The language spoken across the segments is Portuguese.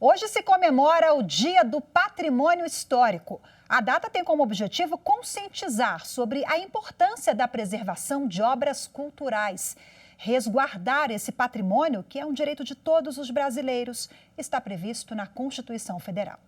Hoje se comemora o Dia do Patrimônio Histórico. A data tem como objetivo conscientizar sobre a importância da preservação de obras culturais. Resguardar esse patrimônio, que é um direito de todos os brasileiros, está previsto na Constituição Federal.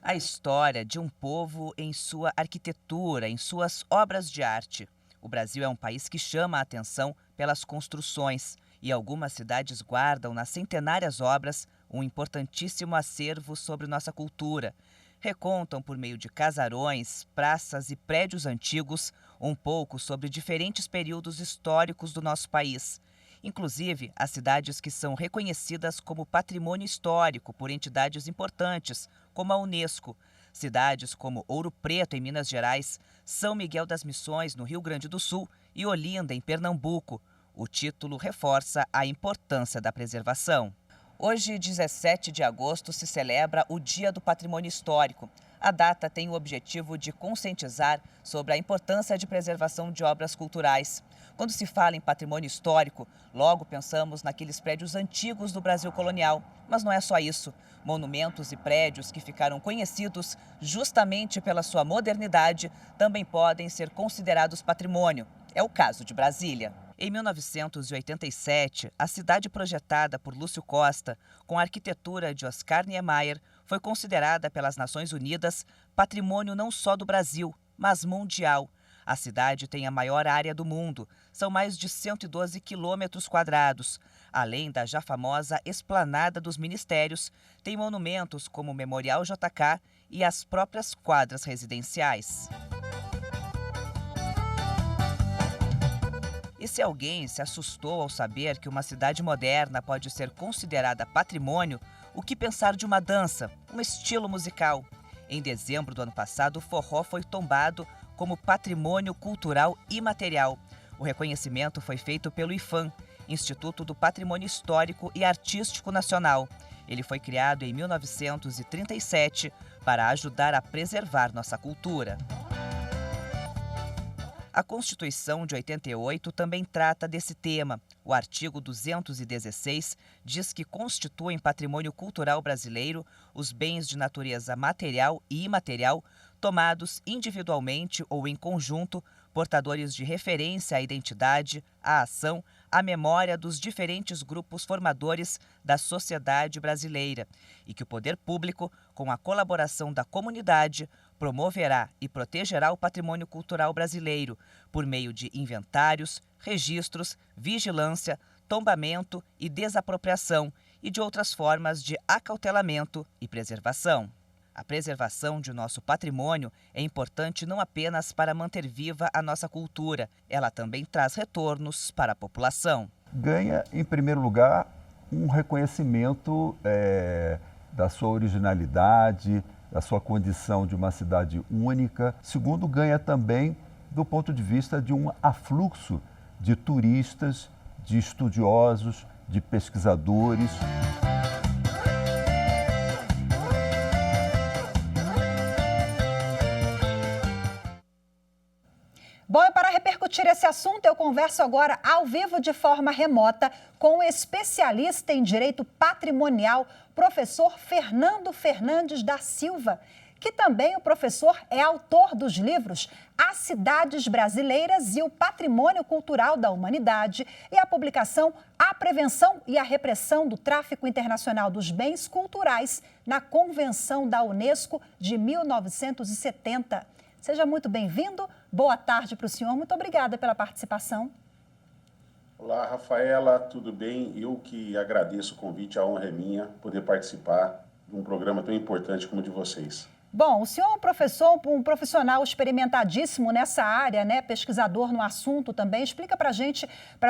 A história de um povo em sua arquitetura, em suas obras de arte. O Brasil é um país que chama a atenção pelas construções e algumas cidades guardam nas centenárias obras um importantíssimo acervo sobre nossa cultura. Recontam por meio de casarões, praças e prédios antigos um pouco sobre diferentes períodos históricos do nosso país. Inclusive, as cidades que são reconhecidas como patrimônio histórico por entidades importantes, como a Unesco. Cidades como Ouro Preto, em Minas Gerais, São Miguel das Missões, no Rio Grande do Sul, e Olinda, em Pernambuco. O título reforça a importância da preservação. Hoje, 17 de agosto, se celebra o Dia do Patrimônio Histórico. A data tem o objetivo de conscientizar sobre a importância de preservação de obras culturais. Quando se fala em patrimônio histórico, logo pensamos naqueles prédios antigos do Brasil colonial. Mas não é só isso. Monumentos e prédios que ficaram conhecidos justamente pela sua modernidade também podem ser considerados patrimônio. É o caso de Brasília. Em 1987, a cidade projetada por Lúcio Costa, com a arquitetura de Oscar Niemeyer, foi considerada pelas Nações Unidas patrimônio não só do Brasil, mas mundial. A cidade tem a maior área do mundo, são mais de 112 quilômetros quadrados. Além da já famosa Esplanada dos Ministérios, tem monumentos como o Memorial JK e as próprias quadras residenciais. E se alguém se assustou ao saber que uma cidade moderna pode ser considerada patrimônio, o que pensar de uma dança, um estilo musical? Em dezembro do ano passado, o forró foi tombado como patrimônio cultural imaterial. O reconhecimento foi feito pelo IPHAN, Instituto do Patrimônio Histórico e Artístico Nacional. Ele foi criado em 1937 para ajudar a preservar nossa cultura. A Constituição de 88 também trata desse tema. O artigo 216 diz que constituem patrimônio cultural brasileiro os bens de natureza material e imaterial tomados individualmente ou em conjunto, portadores de referência à identidade, à ação, à memória dos diferentes grupos formadores da sociedade brasileira, e que o poder público, com a colaboração da comunidade, promoverá e protegerá o patrimônio cultural brasileiro por meio de inventários, registros, vigilância, tombamento e desapropriação e de outras formas de acautelamento e preservação. A preservação de nosso patrimônio é importante não apenas para manter viva a nossa cultura, ela também traz retornos para a população. Ganha, em primeiro lugar, um reconhecimento da sua originalidade, da sua condição de uma cidade única. Segundo, ganha também do ponto de vista de um afluxo de turistas, de estudiosos, de pesquisadores. Bom, e para repercutir esse assunto, eu converso agora ao vivo de forma remota com o especialista em direito patrimonial, professor Fernando Fernandes da Silva, que também o professor é autor dos livros As Cidades Brasileiras e o Patrimônio Cultural da Humanidade e a publicação A Prevenção e a Repressão do Tráfico Internacional dos Bens Culturais na Convenção da Unesco de 1970. Seja muito bem-vindo. Boa tarde para o senhor. Muito obrigada pela participação. Olá, Rafaela, tudo bem? Eu que agradeço o convite, a honra é minha poder participar de um programa tão importante como o de vocês. Bom, o senhor é um professor, um profissional experimentadíssimo nessa área, né? Pesquisador no assunto também. Explica para a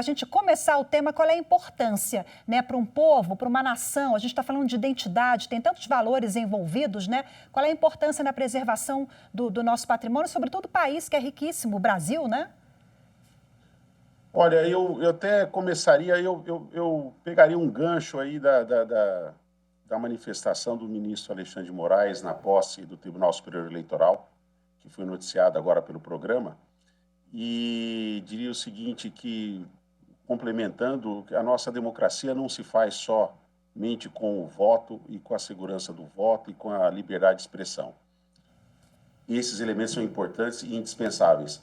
gente começar o tema, qual é a importância, né, para um povo, para uma nação. A gente está falando de identidade, tem tantos valores envolvidos, né? Qual é a importância na preservação do nosso patrimônio, sobretudo o país que é riquíssimo, o Brasil, né? Olha, eu até começaria, eu pegaria um gancho aí da manifestação do ministro Alexandre de Moraes na posse do Tribunal Superior Eleitoral, que foi noticiado agora pelo programa, e diria o seguinte, que, complementando, a nossa democracia não se faz só mente com o voto e com a segurança do voto e com a liberdade de expressão. Esses elementos são importantes e indispensáveis.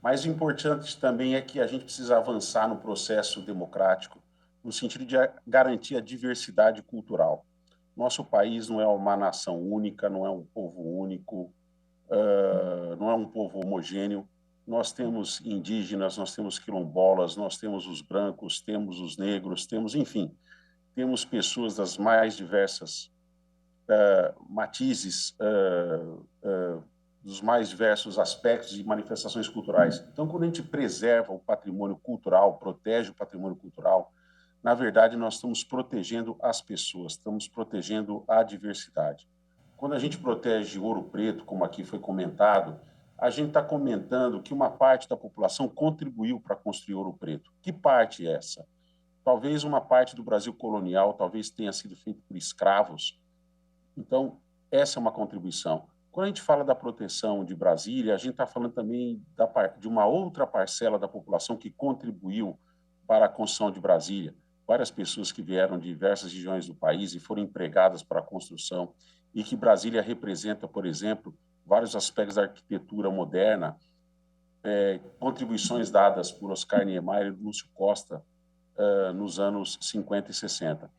Mas o importante também é que a gente precisa avançar no processo democrático, no sentido de garantir a diversidade cultural. Nosso país não é uma nação única, não é um povo único, não é um povo homogêneo. Nós temos indígenas, nós temos quilombolas, nós temos os brancos, temos os negros, enfim, temos pessoas das mais diversas matizes, dos mais diversos aspectos e manifestações culturais. Então, quando a gente preserva o patrimônio cultural, protege o patrimônio cultural, na verdade, nós estamos protegendo as pessoas, estamos protegendo a diversidade. Quando a gente protege Ouro Preto, como aqui foi comentado, a gente está comentando que uma parte da população contribuiu para construir Ouro Preto. Que parte é essa? Talvez uma parte do Brasil colonial, talvez tenha sido feito por escravos. Então, essa é uma contribuição. Quando a gente fala da proteção de Brasília, a gente está falando também de uma outra parcela da população que contribuiu para a construção de Brasília. Várias pessoas que vieram de diversas regiões do país e foram empregadas para a construção, e que Brasília representa, por exemplo, vários aspectos da arquitetura moderna, contribuições dadas por Oscar Niemeyer e Lúcio Costa nos anos 50 e 60.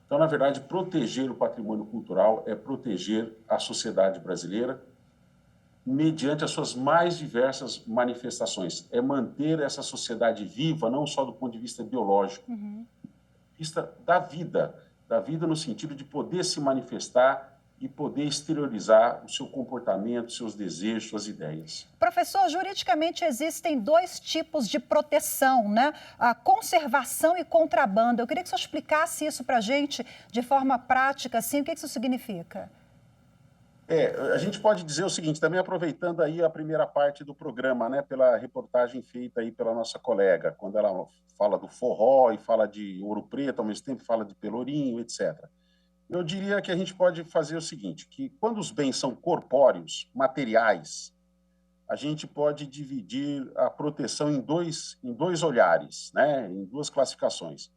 Então, na verdade, proteger o patrimônio cultural é proteger a sociedade brasileira mediante as suas mais diversas manifestações. É manter essa sociedade viva, não só do ponto de vista biológico, do ponto de vista da vida no sentido de poder se manifestar e poder exteriorizar o seu comportamento, seus desejos, suas ideias. Professor, juridicamente existem dois tipos de proteção, né? A conservação e contrabando. Eu queria que o senhor explicasse isso para a gente de forma prática, assim, o que isso significa? A gente pode dizer o seguinte, também aproveitando aí a primeira parte do programa, né, pela reportagem feita aí pela nossa colega, quando ela fala do forró e fala de Ouro Preto, ao mesmo tempo fala de Pelourinho, etc. Eu diria que a gente pode fazer o seguinte, que quando os bens são corpóreos, materiais, a gente pode dividir a proteção em dois olhares, né? Em duas classificações.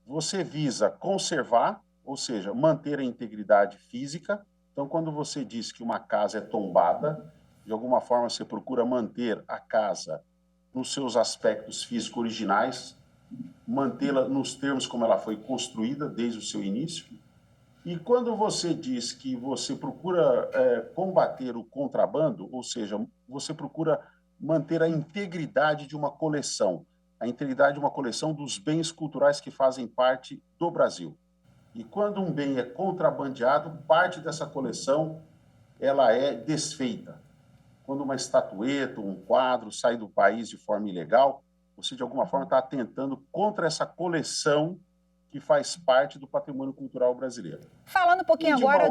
Você visa conservar, ou seja, manter a integridade física. Então, quando você diz que uma casa é tombada, de alguma forma você procura manter a casa nos seus aspectos físicos originais, mantê-la nos termos como ela foi construída desde o seu início. E quando você diz que você procura combater o contrabando, ou seja, você procura manter a integridade de uma coleção, a integridade de uma coleção dos bens culturais que fazem parte do Brasil. E quando um bem é contrabandeado, parte dessa coleção ela é desfeita. Quando uma estatueta, um quadro sai do país de forma ilegal, você de alguma forma está atentando contra essa coleção que faz parte do patrimônio cultural brasileiro. Falando um pouquinho agora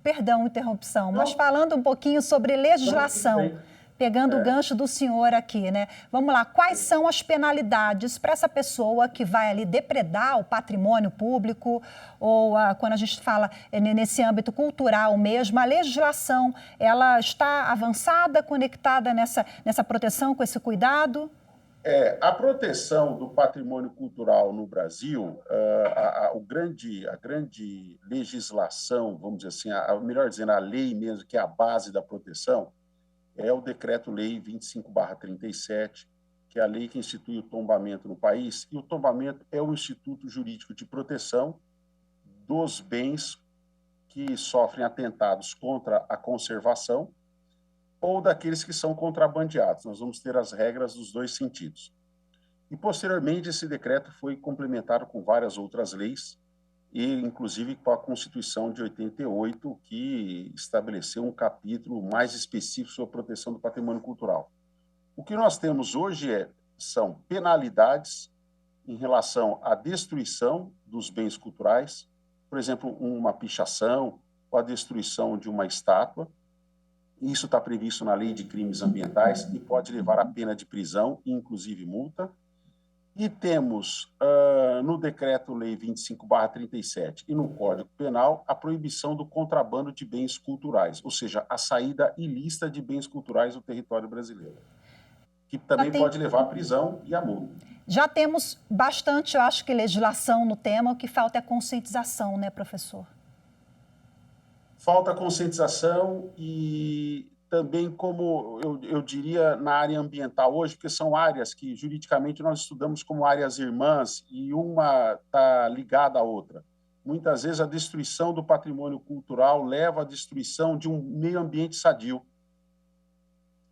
Perdão, interrupção, mas falando um pouquinho sobre legislação, pegando o gancho do senhor aqui, né? Vamos lá, quais são as penalidades para essa pessoa que vai ali depredar o patrimônio público ou quando a gente fala nesse âmbito cultural mesmo, a legislação, ela está avançada, conectada nessa proteção, com esse cuidado? A proteção do patrimônio cultural no Brasil, a grande legislação, vamos dizer assim, melhor dizendo, a lei mesmo, que é a base da proteção, é o Decreto-Lei 25/37, que é a lei que institui o tombamento no país, e o tombamento é o instituto jurídico de proteção dos bens que sofrem atentados contra a conservação ou daqueles que são contrabandeados. Nós vamos ter as regras dos dois sentidos. E, posteriormente, esse decreto foi complementado com várias outras leis, e inclusive com a Constituição de 88, que estabeleceu um capítulo mais específico sobre a proteção do patrimônio cultural. O que nós temos hoje são penalidades em relação à destruição dos bens culturais, por exemplo, uma pichação ou a destruição de uma estátua. Isso está previsto na Lei de Crimes Ambientais e pode levar a pena de prisão, inclusive multa. E temos no Decreto-Lei 25/37 e no Código Penal a proibição do contrabando de bens culturais, ou seja, a saída ilícita de bens culturais do território brasileiro. que também pode levar à prisão e à multa. Já temos bastante, eu acho que, legislação no tema, o que falta é conscientização, né, professor? Falta conscientização e também, como eu diria, na área ambiental hoje, porque são áreas que juridicamente nós estudamos como áreas irmãs e uma está ligada à outra. Muitas vezes a destruição do patrimônio cultural leva à destruição de um meio ambiente sadio.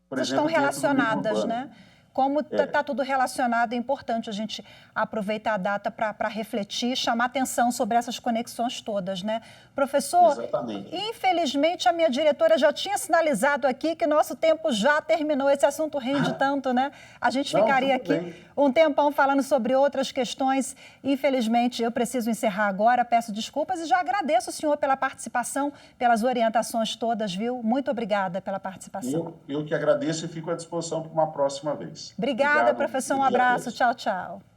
Por exemplo, estão relacionadas, né? Como está tudo relacionado, é importante a gente aproveitar a data para refletir e chamar atenção sobre essas conexões todas, né? Professor, exatamente. Infelizmente a minha diretora já tinha sinalizado aqui que nosso tempo já terminou, esse assunto rende tanto, né? A gente ficaria aqui um tempão falando sobre outras questões. Infelizmente eu preciso encerrar agora, peço desculpas e já agradeço o senhor pela participação, pelas orientações todas, viu? Muito obrigada pela participação. Eu que agradeço e fico à disposição para uma próxima vez. Obrigada, professor. Um abraço. Tchau, tchau.